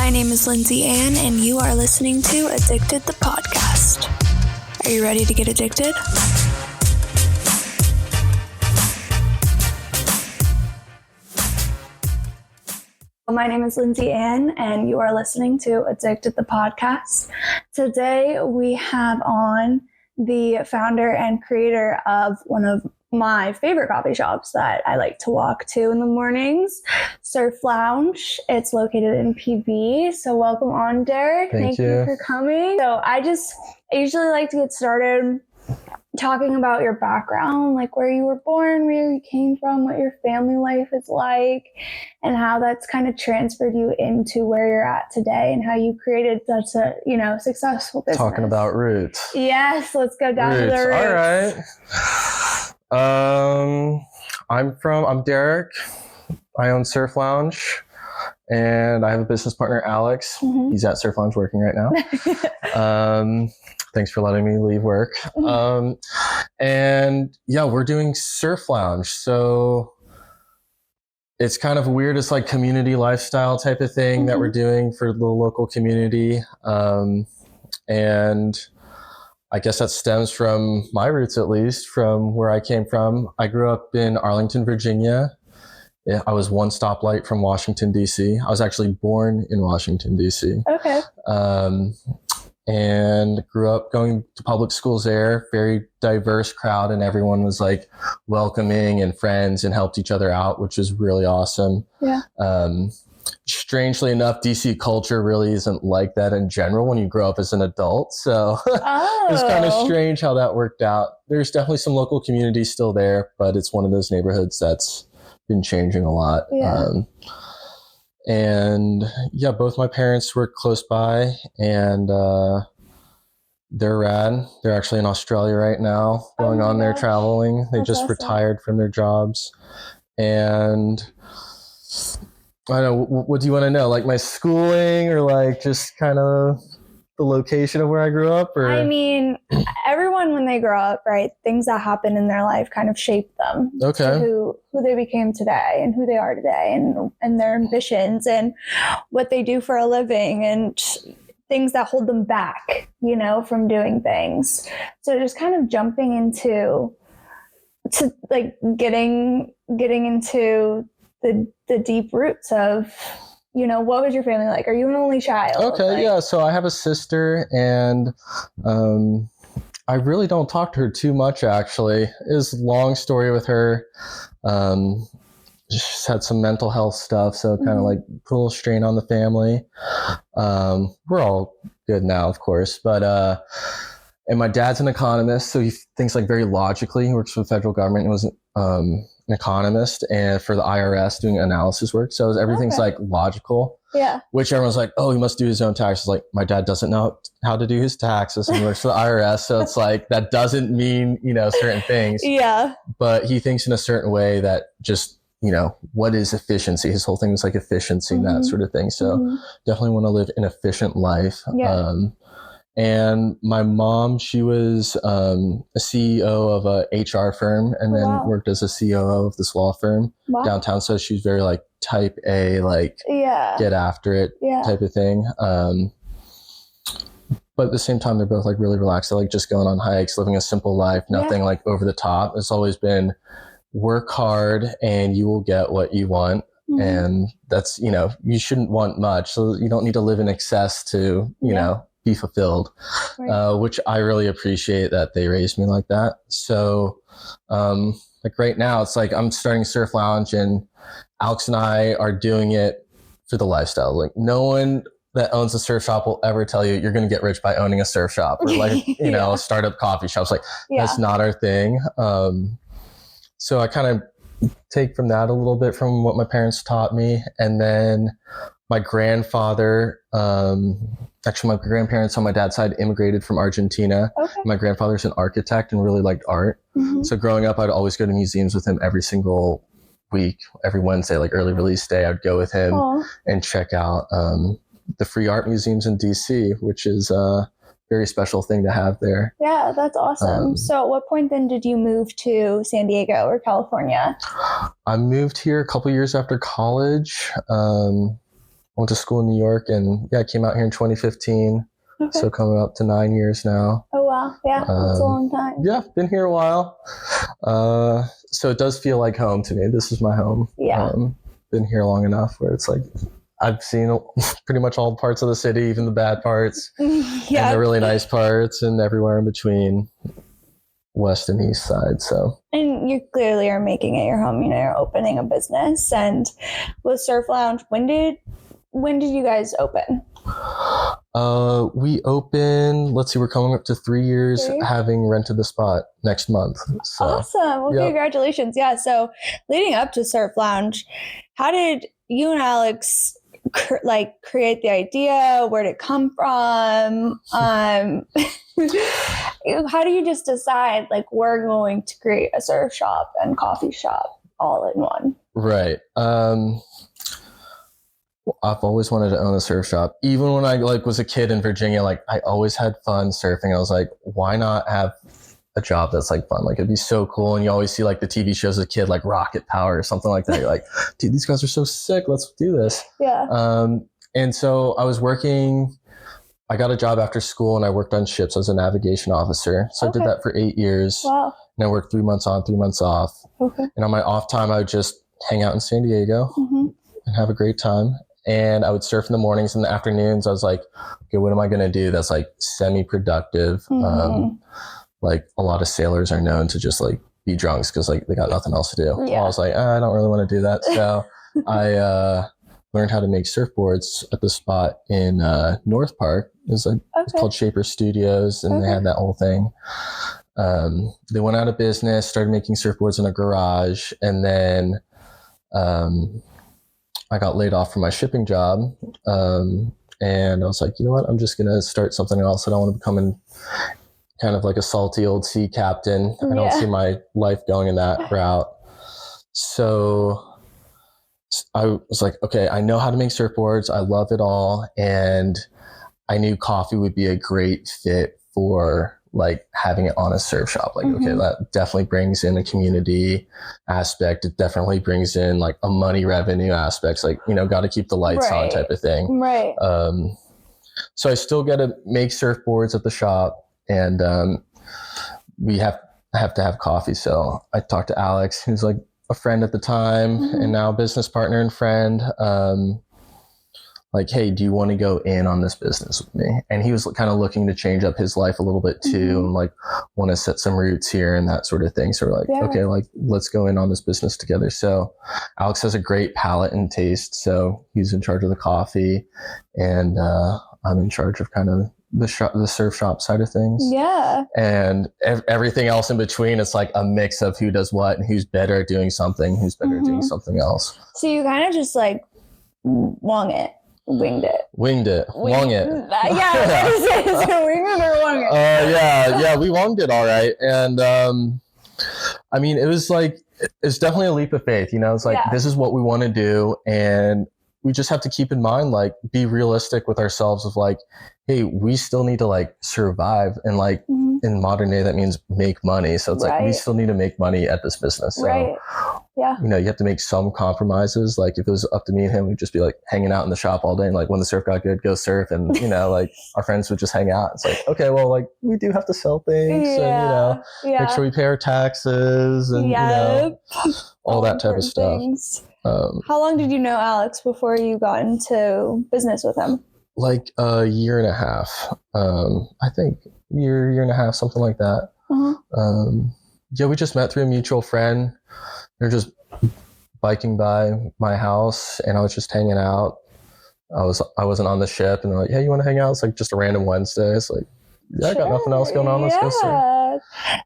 My name is Lindsay Ann, and you are listening to Addicted the Podcast. Are you ready to get addicted? My name is Lindsay Ann, and you are listening to Addicted the Podcast. Today, we have on the founder and creator of one of my favorite coffee shops that I like to walk to in the mornings, Surf Lounge. It's located in PV. So welcome on, Derek. Thank you for coming. So I usually like to get started talking about your background, like where you were born, where you came from, what your family life is like, and how that's kind of transferred you into where you're at today and how you created such a, successful business. Talking about roots. Yes, let's go down to the roots. All right. I'm Derek. I own Surf Lounge, and I have a business partner, Alex. Mm-hmm. He's at Surf Lounge working right now. Thanks for letting me leave work. And yeah, we're doing Surf Lounge. So it's kind of weird. It's like community lifestyle type of thing that we're doing for the local community. And I guess that stems from my roots, at least from where I came from. I grew up in Arlington, Virginia. I was one stoplight from Washington, D.C. I was actually born in Washington, D.C. Okay. And grew up going to public schools there, very diverse crowd, and everyone was like welcoming and friends and helped each other out, which was really awesome. Yeah. Strangely enough, DC culture really isn't like that in general when you grow up as an adult. So it's kind of strange how that worked out. There's definitely some local community still there, but it's one of those neighborhoods that's been changing a lot. Yeah. And yeah, both my parents were close by, and they're rad. They're actually in Australia right now, going on there traveling. They just retired from their jobs. And I don't know, what do you want to know? Like my schooling, or like just kind of the location of where I grew up? Or I mean, everyone when they grow up, right, things that happen in their life kind of shape them to who they became today and who they are today, and their ambitions and what they do for a living and things that hold them back, from doing things. So just kind of jumping into like getting into the deep roots of, what was your family like? Are you an only child? Okay, yeah. So I have a sister, and I really don't talk to her too much, actually. It was a long story with her. She's had some mental health stuff, so kind of like put a little strain on the family. We're all good now, of course, but and my dad's an economist, so he thinks like very logically. He works for the federal government. He was an economist, and for the IRS doing analysis work. So everything's like logical. Yeah. Which everyone's like, oh, he must do his own taxes. Like, my dad doesn't know how to do his taxes, and he works for the IRS. So it's like, that doesn't mean, certain things. Yeah. But he thinks in a certain way that just, what is efficiency? His whole thing was like efficiency and that sort of thing. So definitely want to live an efficient life. Yeah. And my mom, she was a CEO of a HR firm, and then worked as a COO of this law firm downtown. So she's very like type A, like get after it type of thing. But at the same time, they're both like really relaxed. They like just going on hikes, living a simple life, nothing like over the top. It's always been work hard and you will get what you want. And that's, you shouldn't want much. So you don't need to live in excess to, be fulfilled, which I really appreciate that they raised me like that. So like right now, it's like I'm starting Surf Lounge, and Alex and I are doing it for the lifestyle. Like no one that owns a surf shop will ever tell you you're going to get rich by owning a surf shop, or like, a startup coffee shops. Like that's not our thing. So I kind of take from that a little bit from what my parents taught me. And then my grandfather, actually my grandparents on my dad's side immigrated from Argentina. Okay. My grandfather's an architect and really liked art. So growing up, I'd always go to museums with him every single week, every Wednesday, like early release day. I'd go with him and check out the free art museums in DC, which is a very special thing to have there. Yeah, that's awesome. So at what point then did you move to San Diego or California? I moved here a couple years after college. went to school in New York, and I came out here in 2015. Okay. So coming up to 9 years now. Oh, wow. Yeah, that's a long time. Yeah, been here a while. So it does feel like home to me. This is my home. Yeah. Been here long enough where it's like, I've seen pretty much all parts of the city, even the bad parts, and the really nice parts, and everywhere in between, west and east side. So, and you clearly are making it your home. You're opening a business, and with Surf Lounge, when did you guys open? We open, let's see, we're coming up to 3 years having rented the spot next month. So, awesome. Well, congratulations. Yeah. So leading up to Surf Lounge, how did you and Alex create the idea? Where did it come from? How do you just decide we're going to create a surf shop and coffee shop all in one? Right. I've always wanted to own a surf shop. Even when I was a kid in Virginia, I always had fun surfing. I was like, why not have a job that's fun? It'd be so cool. And you always see the TV shows as a kid, Rocket Power or something like that. You're like, dude, these guys are so sick. Let's do this. Yeah. And so I was working, I got a job after school and I worked on ships as a navigation officer. So I did that for 8 years. Wow. And I worked 3 months on, 3 months off. Okay. And on my off time, I would just hang out in San Diego and have a great time. And I would surf in the mornings and the afternoons. I was like, okay, what am I going to do that's semi-productive? A lot of sailors are known to just be drunks because they got nothing else to do. Yeah. Well, I was like, I don't really want to do that. So I learned how to make surfboards at the spot in North Park. It's called Shaper Studios, and they had that whole thing. They went out of business, started making surfboards in a garage, and then I got laid off from my shipping job. And I was like, you know what? I'm just going to start something else. I don't want to become kind of a salty old sea captain. I don't see my life going in that route. So I was like, okay, I know how to make surfboards. I love it all. And I knew coffee would be a great fit for having it on a surf shop. Okay, that definitely brings in a community aspect. It definitely brings in a money revenue aspects, got to keep the lights on type of thing. Right. So I still got to make surfboards at the shop, and we have to have coffee. So I talked to Alex, who's a friend at the time and now business partner and friend. Hey, do you want to go in on this business with me? And he was kind of looking to change up his life a little bit too, and want to set some roots here and that sort of thing. So we're okay, let's go in on this business together. So Alex has a great palate and taste. So he's in charge of the coffee, and I'm in charge of kind of the surf shop side of things. Yeah. And everything else in between, it's a mix of who does what and who's better at doing something, who's better at doing something else. So you kind of just winged it. Wung it. Yeah. So wing it or wung it? Yeah, we wunged it all right. And I mean, it was it's definitely a leap of faith. It's this is what we want to do, and we just have to keep in mind, be realistic with ourselves of hey, we still need to survive, and in modern day that means make money. So it's we still need to make money at this business. So yeah, you have to make some compromises. If it was up to me and him, we'd just be hanging out in the shop all day, and when the surf got good, go surf, and our friends would just hang out. It's okay, well, we do have to sell things, and make sure we pay our taxes, and all that type of stuff. How long did you know Alex before you got into business with him? A year and a half. I think year and a half, something like that. Yeah, we just met through a mutual friend. They're just biking by my house, and I was just hanging out. I wasn't on the ship, and they're yeah, you want to hang out? It's just a random Wednesday. It's yeah, I got nothing else going on. Let's go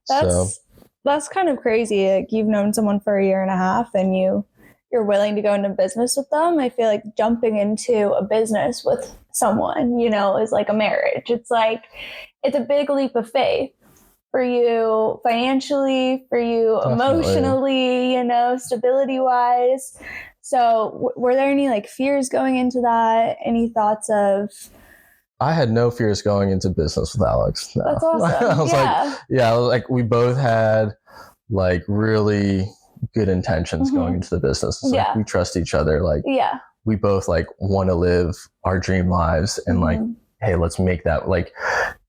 surf. That's kind of crazy. You've known someone for a year and a half, and you're willing to go into business with them. I feel jumping into a business with someone, is like a marriage. It's it's a big leap of faith for you financially, for you emotionally, stability wise. So were there any fears going into that? Any thoughts of? I had no fears going into business with Alex. No. That's awesome. I was we both had really good intentions going into the business. It's we trust each other. we both like want to live our dream lives and like, hey, let's make that, like,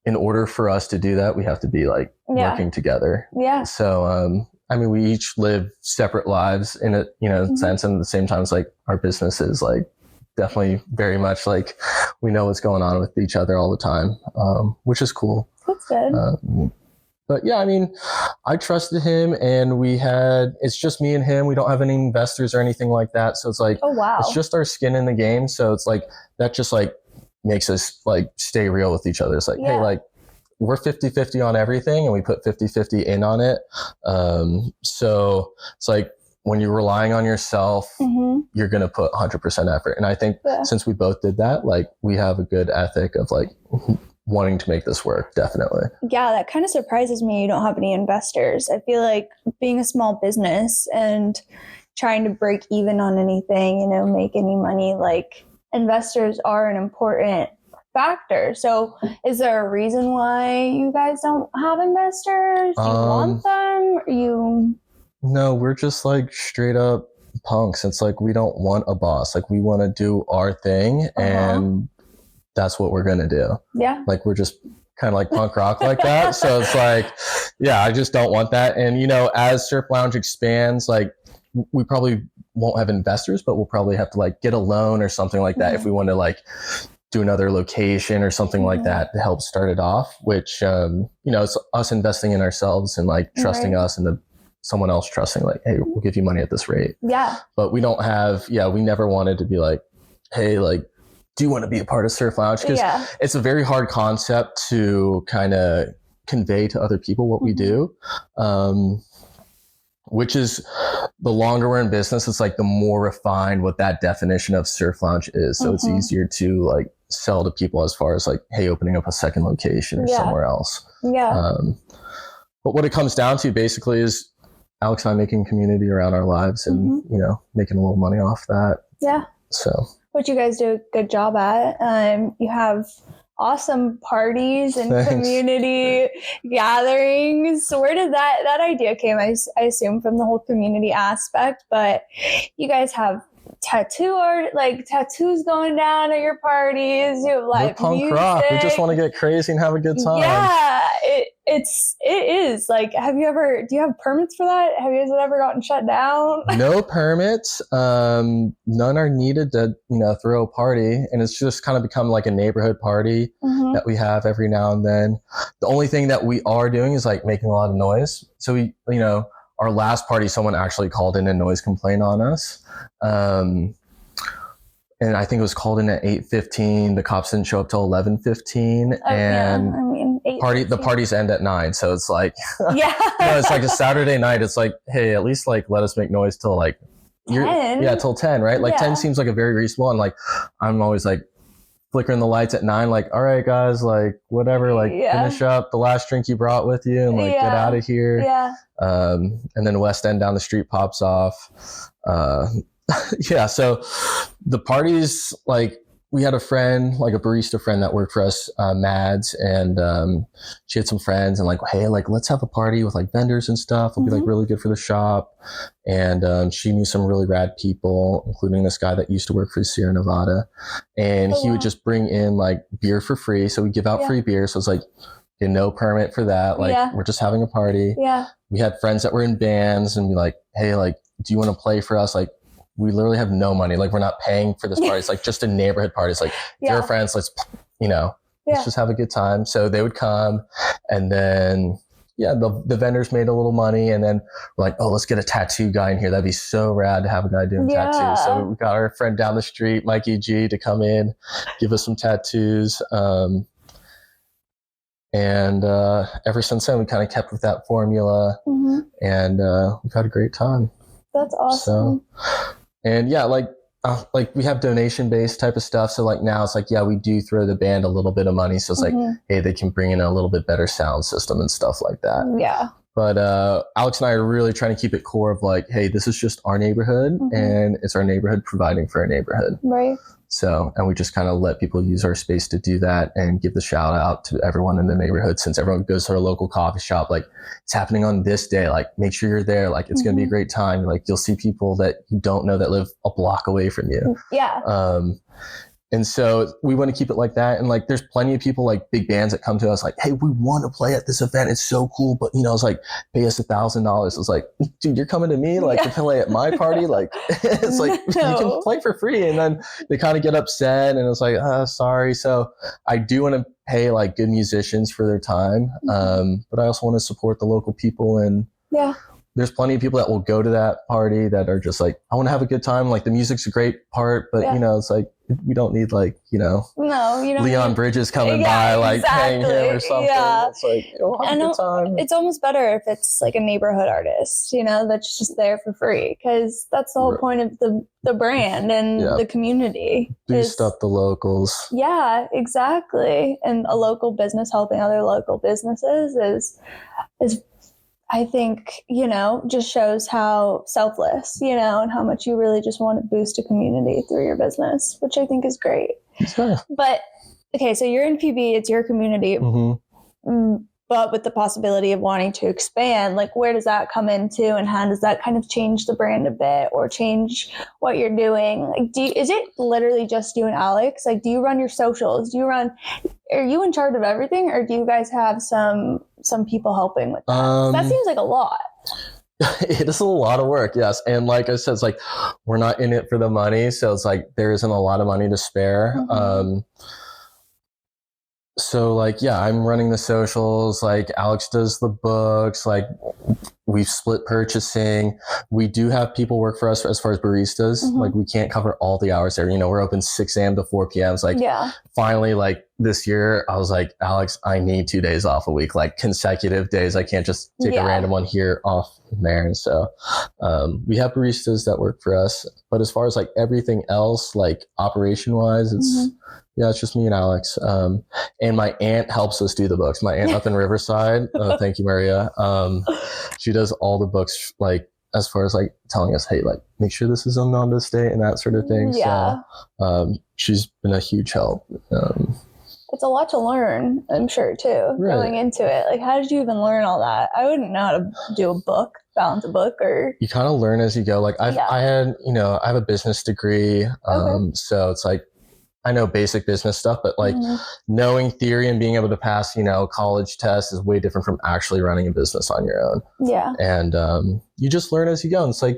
in order for us to do that, we have to be like working together. Yeah. So, I mean, we each live separate lives in a, sense. And at the same time, it's like our business is like definitely very much like we know what's going on with each other all the time, which is cool. That's good. But yeah, I mean, I trusted him and it's just me and him. We don't have any investors or anything like that. So it's like, oh, wow. It's just our skin in the game. So it's like, that just like makes us like stay real with each other. It's like, hey, like we're 50-50 on everything and we put 50-50 in on it. So it's like when you're relying on yourself, you're going to put 100% effort. And I think since we both did that, like we have a good ethic of like wanting to make this work. Definitely. Yeah. That kind of surprises me. You don't have any investors. I feel like being a small business and trying to break even on anything, make any money, like investors are an important factor. So is there a reason why you guys don't have investors? Do you want them? No, we're just like straight up punks. It's like, we don't want a boss. Like we want to do our thing and that's what we're going to do. Yeah. Like we're just kind of like punk rock like that. So it's like, yeah, I just don't want that. And, as Surf Lounge expands, like we probably won't have investors, but we'll probably have to like get a loan or something like that if we want to like do another location or something like that to help start it off, which, it's us investing in ourselves and like trusting us and someone else trusting like, hey, we'll give you money at this rate. Yeah. But we don't have, we never wanted to be like, hey, like, do you want to be a part of Surf Lounge? Because it's a very hard concept to kind of convey to other people what we do. Which is, the longer we're in business, it's like the more refined what that definition of Surf Lounge is. So it's easier to like sell to people as far as like, hey, opening up a second location or somewhere else. Yeah. But what it comes down to basically is Alex and I making community around our lives and, making a little money off that. Yeah. So. Which you guys do a good job at. You have awesome parties and community gatherings. So where did that idea came? I assume from the whole community aspect, but you guys have tattoos going down at your parties. You have live punk music. Rock. We just want to get crazy and have a good time. Yeah, it is like. Do you have permits for that? Have you guys ever gotten shut down? No permits. None are needed to throw a party, and it's just kind of become like a neighborhood party that we have every now and then. The only thing that we are doing is like making a lot of noise. So we our last party, someone actually called in a noise complaint on us. And I think it was called in at 8:15. The cops didn't show up till 11:15. And the parties end at 9. So it's like, it's like a Saturday night. It's like, hey, at least like let us make noise till like 10. Till 10, right? Like 10 seems like a very reasonable. And like, I'm always like flickering the lights at 9, like, all right, guys, like whatever, like finish up the last drink you brought with you and like get out of here. Yeah. And then West End down the street pops off. So the parties, like we had a friend, like a barista friend that worked for us, Mads, and she had some friends and like, hey, like let's have a party with like vendors and stuff. It'll be like really good for the shop. And she knew some really rad people, including this guy that used to work for Sierra Nevada. And he would just bring in like beer for free. So we give out free beer. So it's like, no permit for that. Like we're just having a party. Yeah. We had friends that were in bands and be like, hey, like, do you want to play for us? Like, we literally have no money. Like, we're not paying for this party. It's like just a neighborhood party. It's like, if you're friends, let's just have a good time. So they would come, and then, the vendors made a little money, and then we're like, oh, let's get a tattoo guy in here. That'd be so rad to have a guy doing tattoos. So we got our friend down the street, Mikey G, to come in, give us some tattoos. And ever since then, we kind of kept with that formula, and we've had a great time. That's awesome. So, and like we have donation based type of stuff. So like now it's like, we do throw the band a little bit of money. So it's like, hey, they can bring in a little bit better sound system and stuff like that. Yeah. But Alex and I are really trying to keep it core of like, hey, this is just our neighborhood, and it's our neighborhood providing for our neighborhood. Right. So, and we just kind of let people use our space to do that and give the shout out to everyone in the neighborhood. Since everyone goes to our local coffee shop, like it's happening on this day, like make sure you're there. Like it's going to be a great time. Like you'll see people that you don't know that live a block away from you. Yeah. And so we want to keep it like that. And like, there's plenty of people, like big bands that come to us like, hey, we want to play at this event. It's so cool. But, you know, it's like, pay us $1,000. It's like, dude, you're coming to me like to play at my party. Like, it's like, you can play for free. And then they kind of get upset and it's like, sorry. So I do want to pay like good musicians for their time. But I also want to support the local people. And there's plenty of people that will go to that party that are just like, I want to have a good time. Like the music's a great part, but you know, it's like, we don't need like, you know, Leon Bridges coming by, like paying him or something. It's like, we'll have a good time. It's almost better if it's like a neighborhood artist, you know, that's just there for free, because that's the whole point of the brand and the community. Boost up the locals. Yeah, exactly. And a local business helping other local businesses is I think, you know, just shows how selfless, you know, and how much you really just want to boost a community through your business, which I think is great. Yeah. But, okay, so you're in PB, it's your community, but with the possibility of wanting to expand, like where does that come into, and how does that kind of change the brand a bit or change what you're doing? Like, is it literally just you and Alex? Like, do you run your socials? Are you in charge of everything, or do you guys have some people helping with that? That seems like a lot. It is a lot of work, yes. And like I said, it's like, we're not in it for the money. So it's like, there isn't a lot of money to spare. So like, yeah, I'm running the socials, like Alex does the books, like we've split purchasing. We do have people work for us as far as baristas. Like we can't cover all the hours there. You know, we're open 6 a.m. to 4 p.m. It's like, finally, like this year, I was like, Alex, I need 2 days off a week, like consecutive days. I can't just take a random one here off there. And so we have baristas that work for us. But as far as like everything else, like operation wise, it's, it's just me and Alex. And my aunt helps us do the books. My aunt up in Riverside. Thank you, Maria. She does all the books, like as far as like telling us, hey, like make sure this is on this date and that sort of thing. So she's been a huge help. It's a lot to learn, I'm sure, too, going into it. Like, how did you even learn all that? I wouldn't know how to do a book, balance a book, or... You kind of learn as you go. Like, I have a business degree. So it's like, I know basic business stuff, but like knowing theory and being able to pass, you know, college tests is way different from actually running a business on your own. And you just learn as you go. And it's like,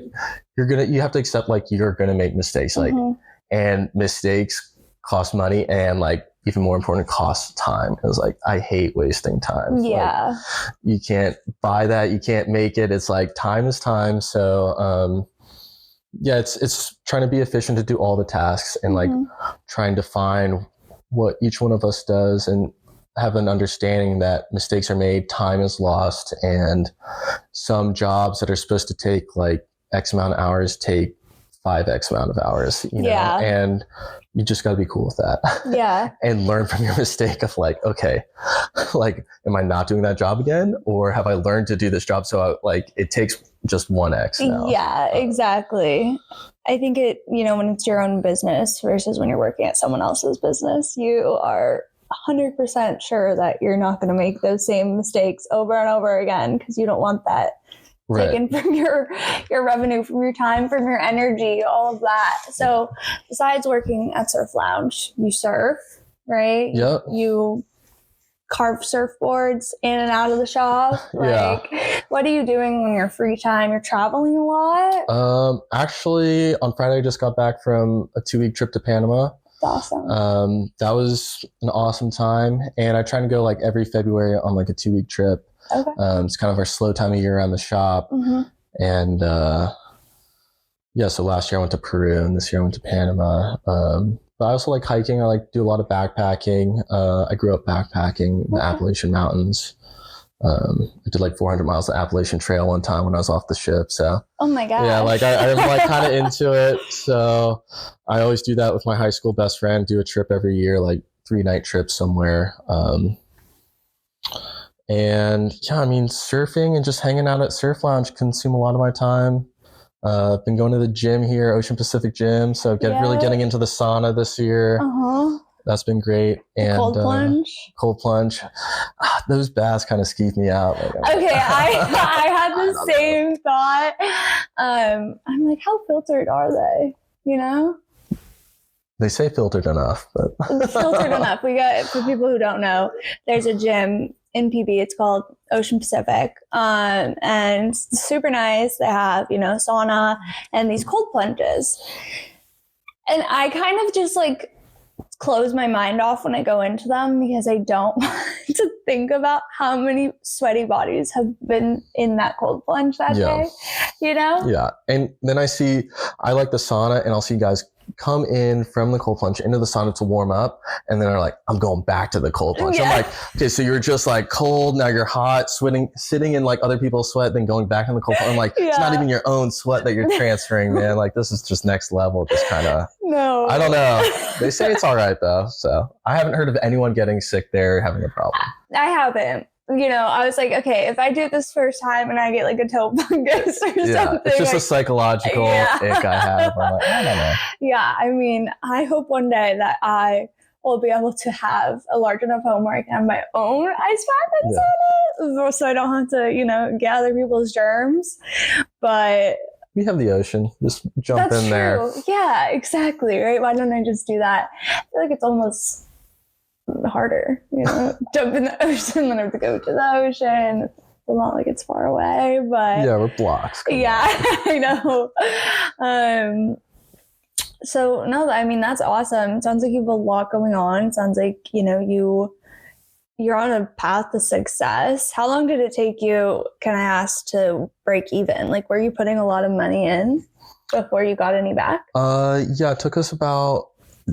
you have to accept like you're going to make mistakes, like, and mistakes cost money, and like, even more important, cost time. It was like, I hate wasting time. Like, you can't buy that. You can't make it. It's like, time is time. So, it's trying to be efficient to do all the tasks and like trying to find what each one of us does and have an understanding that mistakes are made, time is lost, and some jobs that are supposed to take like X amount of hours take 5X amount of hours, you know, and you just got to be cool with that. And learn from your mistake of like, okay, like, am I not doing that job again? Or have I learned to do this job? So it takes just 1X now. Yeah, exactly. I think when it's your own business versus when you're working at someone else's business, you are 100% sure that you're not going to make those same mistakes over and over again, because you don't want that taken from your revenue, from your time, from your energy, all of that. So besides working at Surf Lounge, you surf, right? Yep. You carve surfboards in and out of the shop. Like, what are you doing when you're free time? You're traveling a lot? Actually, on Friday, I just got back from a 2-week trip to Panama. That's awesome. That was an awesome time. And I try to go like every February on like a 2-week trip. It's kind of our slow time of year around the shop. And so last year I went to Peru and this year I went to Panama. But I also like hiking. I like do a lot of backpacking. I grew up backpacking in the Appalachian Mountains. I did like 400 miles of Appalachian Trail one time when I was off the ship. So oh my gosh. Yeah, like I'm like kind of into it. So I always do that with my high school best friend, do a trip every year, like 3-night trip somewhere. And yeah, I mean, surfing and just hanging out at Surf Lounge consume a lot of my time. I've been going to the gym here, Ocean Pacific Gym. So really getting into the sauna this year. That's been great. And cold plunge. Cold plunge. Those baths kind of skeeve me out. Okay, I had the same thought. I'm like, how filtered are they? You know? They say filtered enough, but filtered enough. We got, for people who don't know, there's a gym in PB. It's called Ocean Pacific, and it's super nice. They have, you know, sauna and these cold plunges, and I kind of just like close my mind off when I go into them because I don't want to think about how many sweaty bodies have been in that cold plunge that day, you know? Yeah. And then I like the sauna, and I'll see guys come in from the cold plunge into the sauna to warm up, and then they're like, I'm going back to the cold plunge. I'm like, okay, so you're just like cold, now you're hot, sitting in like other people's sweat, then going back in the cold plunge. I'm like, it's not even your own sweat that you're transferring, man. Like, this is just next level, just kind of, I don't know. They say it's all right though. So I haven't heard of anyone getting sick there, having a problem. I haven't. You know, I was like, okay, if I do it this first time and I get like a toe fungus or something. It's just a psychological ick I have. I'm like, I don't know. Yeah, I mean, I hope one day that I will be able to have a large enough home where I can have my own ice bath inside it, so I don't have to, you know, get other people's germs. But we have the ocean. Just jump in there. Yeah, exactly. Right? Why don't I just do that? I feel like it's almost harder, you know, jump in the ocean, then I have to go to the ocean. It's not like it's far away, but yeah, we're blocks. I know. So no, I mean, that's awesome. It sounds like you have a lot going on. It sounds like, you know, you're on a path to success. How long did it take you, can I ask, to break even? Like, were you putting a lot of money in before you got any back? Yeah, it took us about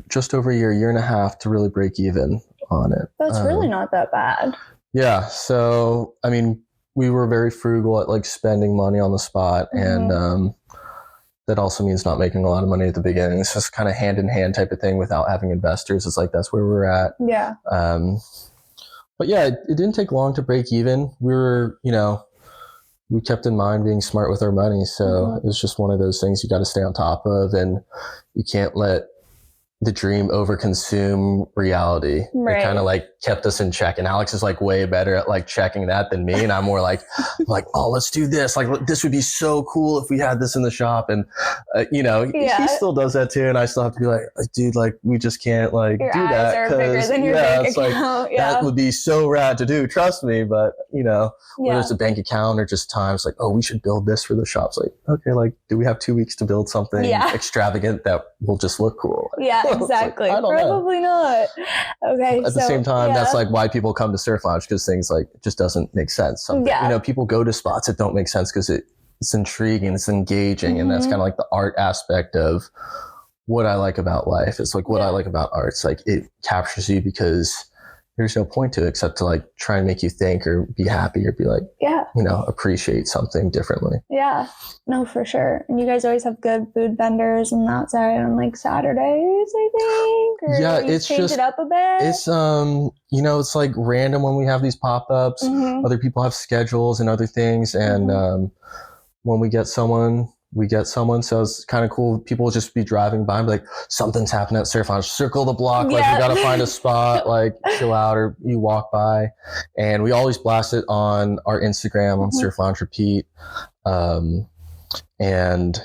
just over a year and a half to really break even on it. That's really not that bad. Yeah. So, I mean, we were very frugal at like spending money on the spot. And that also means not making a lot of money at the beginning. It's just kind of hand in hand type of thing without having investors. It's like, that's where we're at. Yeah. But yeah, it didn't take long to break even. We were, you know, we kept in mind being smart with our money. So it was just one of those things you got to stay on top of, and you can't let the dream overconsume reality. Right. It kind of like kept us in check, and Alex is like way better at like checking that than me, and I'm more like oh, let's do this, like this would be so cool if we had this in the shop. And you know, he still does that too, and I still have to be like, dude, like we just can't like your do eyes that are bigger than your bank account. Like, that would be so rad to do, trust me. But you know, whether it's a bank account or just times like, oh, we should build this for the shops, like, okay, like do we have 2 weeks to build something extravagant that will just look cool? Exactly. Like, probably not. Okay. At the same time, that's like why people come to Surf Lounge, because things like just doesn't make sense. You know, people go to spots that don't make sense because it's intriguing, it's engaging, and that's kind of like the art aspect of what I like about life. It's like what I like about art. It's like it captures you because there's no point to it except to like try and make you think or be happy or be like, you know, appreciate something differently. Yeah, no, for sure. And you guys always have good food vendors and outside on like Saturdays, I think. Or it's change it up a bit. It's you know, it's like random when we have these pop-ups. Other people have schedules and other things, and when we get someone. So it's kind of cool. People will just be driving by and be like, something's happening at Surf Lounge. Circle the block. Like, we got to find a spot, like chill out, or you walk by. And we always blast it on our Instagram on Surf Lounge Repeat. And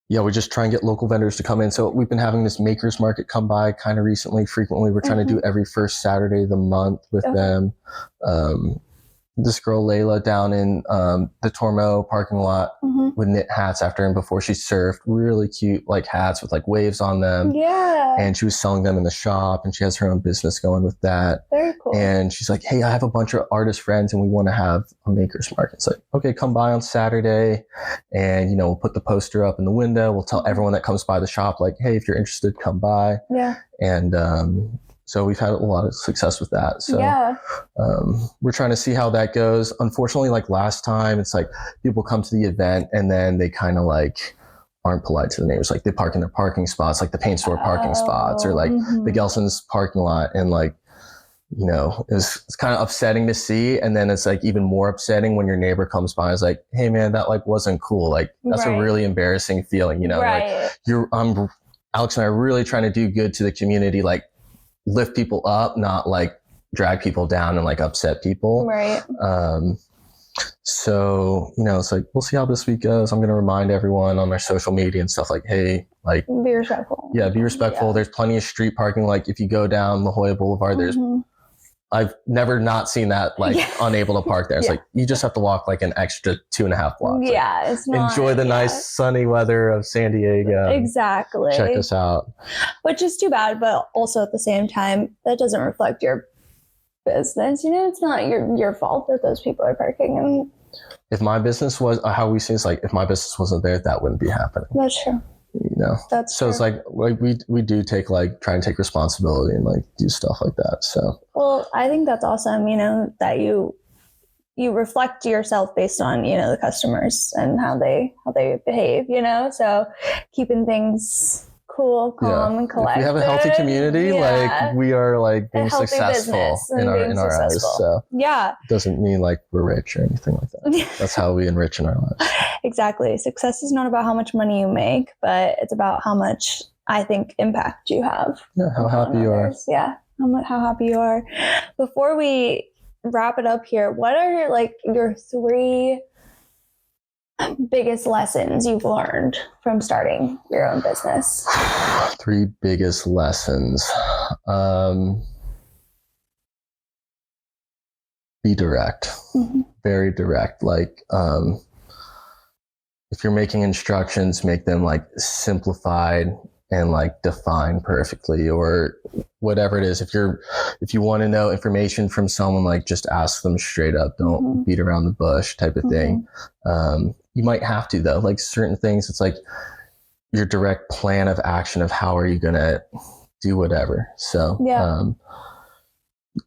yeah, we just try and get local vendors to come in. So we've been having this makers market come by kind of recently, frequently. We're trying to do every first Saturday of the month with them. This girl Layla down in the Tormo parking lot would knit hats after and before she surfed. Really cute like hats with like waves on them. Yeah. And she was selling them in the shop, and she has her own business going with that. Very cool. And she's like, hey, I have a bunch of artist friends and we want to have a makers market. It's like, okay, come by on Saturday, and you know, we'll put the poster up in the window. We'll tell everyone that comes by the shop, like, hey, if you're interested, come by. Yeah. And so we've had a lot of success with that. So we're trying to see how that goes. Unfortunately, like last time, it's like people come to the event and then they kind of like aren't polite to the neighbors. Like they park in their parking spots, like the paint store parking spots, or like the Gelson's parking lot. And like you know, it's kind of upsetting to see. And then it's like even more upsetting when your neighbor comes by and is like, hey man, that like wasn't cool. Like that's a really embarrassing feeling, you know, like Alex and I are really trying to do good to the community, like lift people up, not like drag people down and like upset people. Right. So, you know, it's like, we'll see how this week goes. I'm going to remind everyone on their social media and stuff like, hey, like, be respectful. Yeah, be respectful. Yeah. There's plenty of street parking. Like if you go down La Jolla Boulevard, there's, I've never not seen that, like unable to park there. It's like, you just have to walk like an extra 2.5 blocks. Yeah. Like, it's not, enjoy the nice sunny weather of San Diego. Exactly. Check us out. Which is too bad, but also at the same time, that doesn't reflect your business. You know, it's not your fault that those people are parking. And if my business was, how we see it's like, if my business wasn't there, that wouldn't be happening. That's true. You know, that's so true. It's like we do take like try and take responsibility and like do stuff like that. So well, I think that's awesome. You know, that you reflect yourself based on, you know, the customers and how they behave. You know, so keeping things cool, calm, and collected. If we have a healthy community, like we are like being successful in our eyes. So it doesn't mean like we're rich or anything like that. That's how we enrich in our lives. Exactly. Success is not about how much money you make, but it's about how much, I think, impact you have. Yeah, how happy you are. Yeah, how happy you are. Before we wrap it up here, what are like your 3 biggest lessons you've learned from starting your own business? 3 biggest lessons. Be direct. Very direct. Like, if you're making instructions, make them like simplified and like defined perfectly, or whatever it is. If you want to know information from someone, like just ask them straight up. Don't beat around the bush type of thing. You might have to though, like certain things, it's like your direct plan of action of how are you going to do whatever. So,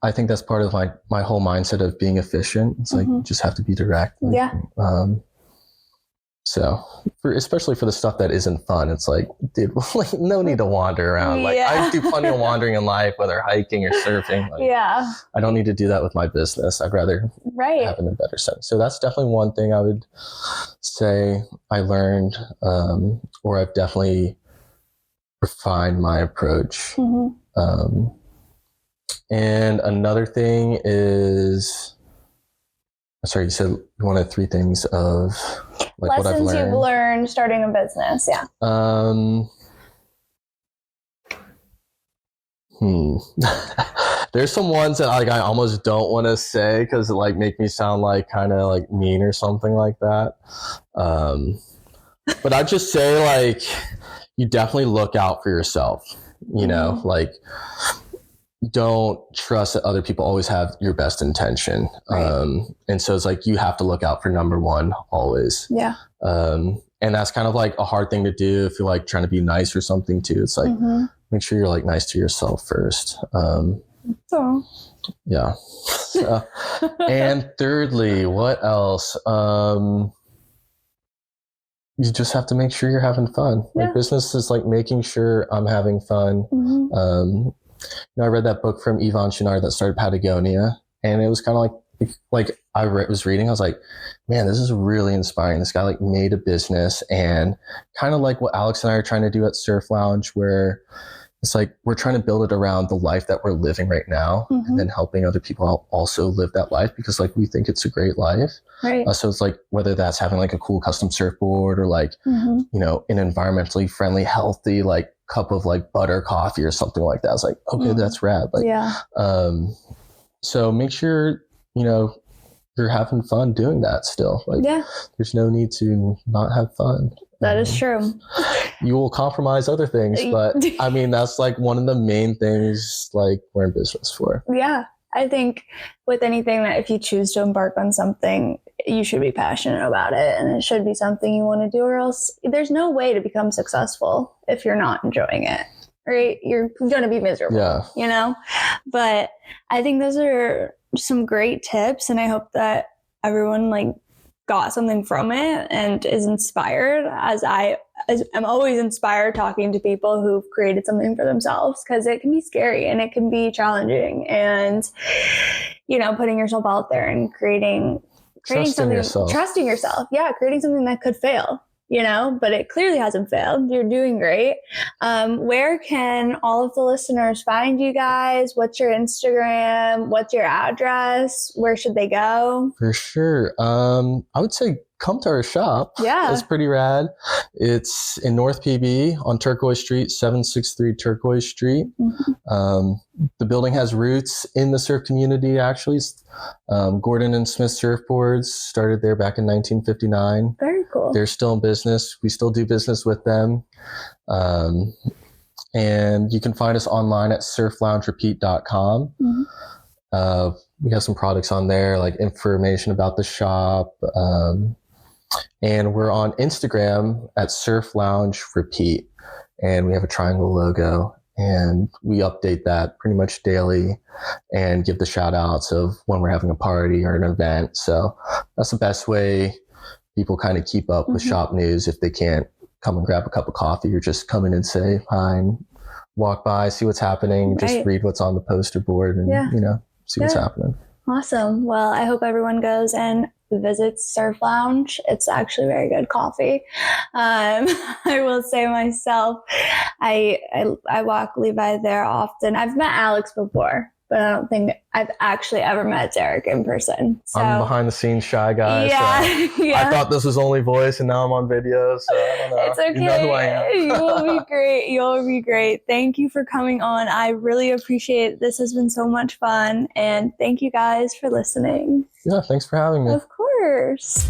I think that's part of my whole mindset of being efficient. It's like, you just have to be direct. Like, so especially for the stuff that isn't fun, it's like, dude, like, no need to wander around. Like I do plenty of wandering in life, whether hiking or surfing. Like, I don't need to do that with my business. I'd rather have it in a better sense. So that's definitely one thing I would say I learned, or I've definitely refined my approach. And another thing is, sorry, you said you wanted 3 things of like lessons what I've learned. You've learned starting a business. Yeah. There's some ones that like I almost don't want to say because it like make me sound like kind of like mean or something like that. But I'd just say like you definitely look out for yourself. You know, like don't trust that other people always have your best intention. And so it's like, you have to look out for number 1 always. Yeah. And that's kind of like a hard thing to do if you're like trying to be nice or something too. It's like, make sure you're like nice to yourself first. Yeah. So, and thirdly, what else? You just have to make sure you're having fun. Like business is like making sure I'm having fun. You know, I read that book from Yvon Chouinard that started Patagonia, and it was kind of like I was reading, I was like, man, this is really inspiring. This guy like made a business, and kind of like what Alex and I are trying to do at Surf Lounge, where it's like we're trying to build it around the life that we're living right now, and then helping other people also live that life because like we think it's a great life. So it's like whether that's having like a cool custom surfboard or like you know, an environmentally friendly, healthy like cup of like butter coffee or something like that. I was like, okay, that's rad. Like, so make sure, you know, you're having fun doing that still. Like, there's no need to not have fun. That is true. You will compromise other things, but I mean, that's like one of the main things like we're in business for. Yeah. I think with anything that if you choose to embark on something, you should be passionate about it, and it should be something you want to do, or else there's no way to become successful if you're not enjoying it, right? You're going to be miserable, you know? But I think those are some great tips, and I hope that everyone like got something from it and is inspired, as I'm always inspired talking to people who've created something for themselves, because it can be scary and it can be challenging, and putting yourself out there and creating something, trusting yourself, creating something that could fail, but it clearly hasn't failed. You're doing great. Where can all of the listeners find you guys? What's your Instagram? What's your address? Where should they go? For sure. I would say come to our shop. Yeah. It's pretty rad. It's in North PB on Turquoise Street, 763 Turquoise Street. Mm-hmm. The building has roots in the surf community, actually. Gordon and Smith Surfboards started there back in 1959. Very cool. They're still in business. We still do business with them. And you can find us online at surfloungerepeat.com. Mm-hmm. We have some products on there, like information about the shop. And we're on Instagram at Surf Lounge Repeat. And we have a triangle logo. And we update that pretty much daily and give the shout outs of when we're having a party or an event. So that's the best way people kind of keep up with shop news if they can't come and grab a cup of coffee or just come in and say hi and walk by, see what's happening, just read what's on the poster board and, see what's happening. Awesome. Well, I hope everyone goes and visits Surf Lounge. It's actually very good coffee. I will say myself, I walk Levi there often. I've met Alex before, but I don't think I've actually ever met Derek in person. So, I'm behind the scenes shy guy. So I thought this was only voice and now I'm on video. So I don't know. It's okay. You know who I am. You will be great. You'll be great. Thank you for coming on. I really appreciate it. This has been so much fun. And thank you guys for listening. Yeah, thanks for having me. Of course.